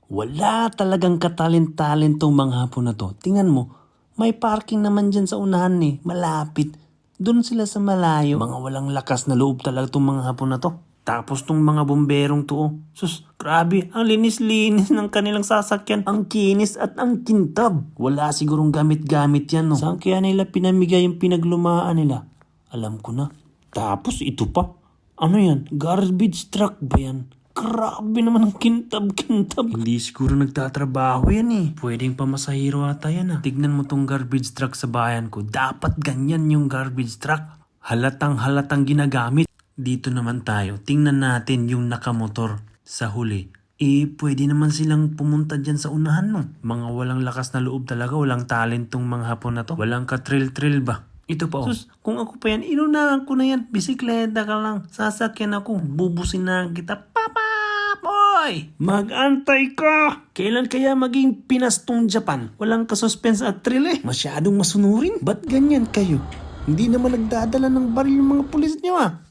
Wala talagang katalent-talentong mga hapon na to. Tingnan mo, may parking naman dyan sa unahan eh, malapit. Doon sila sa malayo. Mga walang lakas na loob talaga tong mga hapon na to. Tapos tong mga bomberong to, oh. Sus, grabe, ang linis-linis ng kanilang sasakyan. Ang kinis at ang kintab. Wala sigurong gamit-gamit yan, no? Saan kaya nila pinamigay yung pinaglumaan nila? Alam ko na. Tapos ito pa. Ano yan? Garbage truck ba yan? Grabe naman ang kintab-kintab. Hindi siguro nagtatrabaho yan eh. Pwedeng pamasahiro ata yan ah. Tignan mo tong garbage truck sa bayan ko. Dapat ganyan yung garbage truck. Halatang ginagamit. Dito naman tayo. Tingnan natin yung nakamotor sa huli. Pwede naman silang pumunta dyan sa unahan no. Mga walang lakas na loob talaga. Walang talentong mga hapon na to. Walang ka-trill-trill ba? Ito pa oh. Sus, kung ako pa yan, inunahan ko na yan. Bisikleta ka lang. Sasakyan ako. Bubusin na kita. Papa! Boy! Mag-antay ka! Kailan kaya maging pinastong Japan? Walang kasuspense at thrill eh. Masyadong masunurin. Ba't ganyan kayo? Hindi naman nagdadala ng baril yung mga pulis niyo ah.